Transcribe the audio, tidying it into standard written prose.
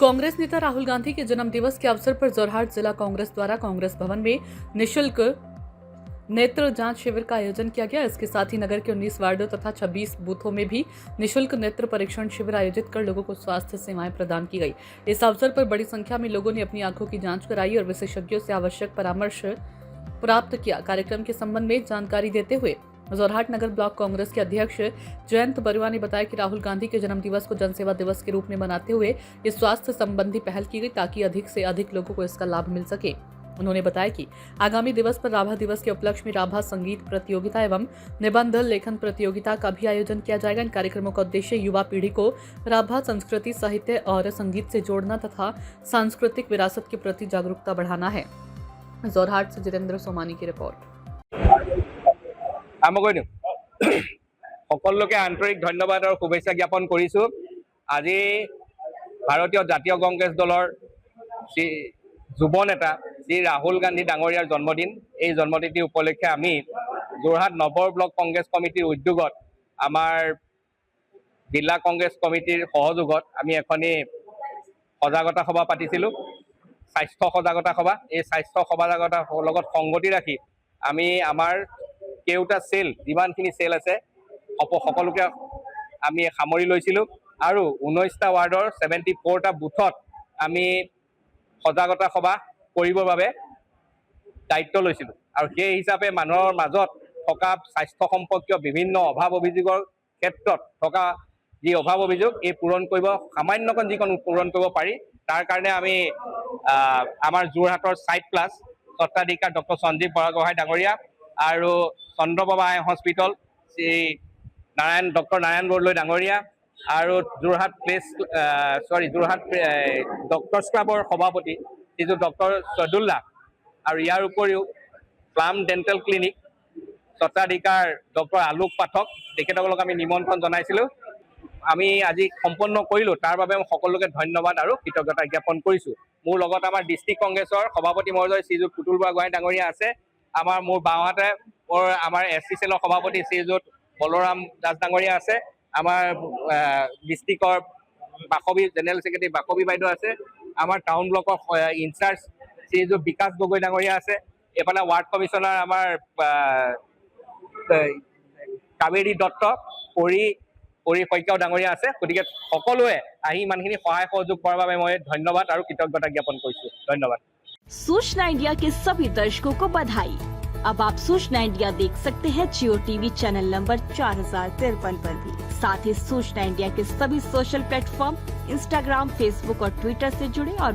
कांग्रेस नेता राहुल गांधी के जन्म दिवस के अवसर पर जोरहाट जिला कांग्रेस द्वारा कांग्रेस भवन में निशुल्क नेत्र जांच शिविर का आयोजन किया गया। इसके साथ ही नगर के 19 वार्डों तथा 26 बूथों में भी निशुल्क नेत्र परीक्षण शिविर आयोजित कर लोगों को स्वास्थ्य सेवाएं प्रदान की गई। इस अवसर पर बड़ी संख्या में लोगों ने अपनी आंखों की जांच कराई और विशेषज्ञों से आवश्यक परामर्श प्राप्त किया। कार्यक्रम के संबंध में जानकारी देते हुए जोरहाट नगर ब्लॉक कांग्रेस के अध्यक्ष जयंत बरुआ ने बताया कि राहुल गांधी के जन्म दिवस को जनसेवा दिवस के रूप में मनाते हुए इस स्वास्थ्य संबंधी पहल की गई ताकि अधिक से अधिक लोगों को इसका लाभ मिल सके। उन्होंने बताया कि आगामी दिवस पर राभा दिवस के उपलक्ष्य में राभा संगीत प्रतियोगिता एवं निबंध लेखन प्रतियोगिता का भी आयोजन किया जाएगा। इन कार्यक्रमों का उद्देश्य युवा पीढ़ी को राभा संस्कृति, साहित्य और संगीत से जोड़ना तथा सांस्कृतिक विरासत के प्रति जागरूकता बढ़ाना है। जोरहाट से जितेंद्र सोमानी की रिपोर्ट। সকলোকে আন্তৰিক ধন্যবাদ আৰু শুভেচ্ছা জ্ঞাপন কৰিছো। আজি ভাৰতীয় জাতীয় কংগ্ৰেছ দলৰ শ্ৰী যুৱ নেতা শ্ৰী ৰাহুল গান্ধী ডাঙৰীয়াৰ জন্মদিন। এই জন্মদিনটি উপলক্ষে আমি যোৰহাট নগৰ ব্লক কংগ্ৰেছ কমিটিৰ উদ্যোগত আমাৰ জিলা কংগ্ৰেছ কমিটিৰ সহযোগত আমি এখনি সজাগতা সভা পাতিছিলো, স্বাস্থ্য সজাগতা সভা। এই স্বাস্থ্য সজাগতা লগত সংগতি ৰাখি আমি আমাৰ কেউটা সেল যিমানখিনি সেল আছে সকলোকে আমি সামৰি লৈছিলোঁ আৰু 19টা ৱাৰ্ডৰ 74টা বুথত আমি সজাগতা সভা কৰিবৰ বাবে দায়িত্ব লৈছিলোঁ। আৰু সেই হিচাপে মানুহৰ মাজত থকা স্বাস্থ্য সম্পৰ্কীয় বিভিন্ন অভাৱ অভিযোগৰ ক্ষেত্ৰত থকা যি অভাৱ অভিযোগ এই পূৰণ কৰিব, সামান্যকণ যিকণ পূৰণ কৰিব পাৰি, তাৰ কাৰণে আমি আমাৰ যোৰহাটৰ সাইট প্লাছ স্বত্বাধিকাৰ ডক্টৰ সঞ্জীৱ বৰাগোহাঁই ডাঙৰীয়া আৰু চন্দ্ৰপ্ৰভা আই হস্পিটেল শ্ৰী ডক্টৰ নাৰায়ণ বৰদলৈ ডাঙৰীয়া আৰু যোৰহাট ডক্টৰ্ছ ক্লাবৰ সভাপতি শ্ৰীযুত ডক্টৰ ছদুল্লাহ আৰু ইয়াৰ উপৰিও প্লাম ডেণ্টেল ক্লিনিক স্বত্বাধিকাৰ ডক্টৰ আলোক পাঠক, তেখেতসকলক আমি নিমন্ত্ৰণ জনাইছিলোঁ। আমি আজি সম্পন্ন কৰিলোঁ, তাৰ বাবে মই সকলোকে ধন্যবাদ আৰু কৃতজ্ঞতা জ্ঞাপন কৰিছোঁ। মোৰ লগত আমাৰ ডিষ্ট্ৰিক্ট কংগ্ৰেছৰ সভাপতি মহোদয় শ্ৰীযুত পুতুল বৰগোহাঁই ডাঙৰীয়া আছে। মোৰ বাওঁহাতে আমাৰ SC চেলৰ সভাপতি শ্ৰীযুত বলৰাম দাস ডাঙৰীয়া আছে। আমাৰ ডিষ্ট্ৰিক্টৰ বাসৱী জেনেৰেল ছেক্ৰেটাৰী বাসৱী বাইদেউ আছে। আমাৰ টাউন ব্লকৰ ইনচাৰ্জ শ্ৰীযুত বিকাশ গগৈ ডাঙৰীয়া আছে। এইফালে ৱাৰ্ড কমিশ্যনাৰ আমাৰ কাবেৰী দত্ত, পৰি শইকীয়াও ডাঙৰীয়া আছে। গতিকে সকলোৱে আহি ইমানখিনি সহায় সহযোগ কৰাৰ বাবে মই ধন্যবাদ আৰু কৃতজ্ঞতা জ্ঞাপন কৰিছোঁ। ধন্যবাদ। सूचना इंडिया के सभी दर्शकों को बधाई। अब आप सूचना इंडिया देख सकते हैं जियो टीवी चैनल नंबर 4053 पर भी। साथ ही सूचना इंडिया के सभी सोशल प्लेटफॉर्म इंस्टाग्राम, फेसबुक और ट्विटर से जुड़े और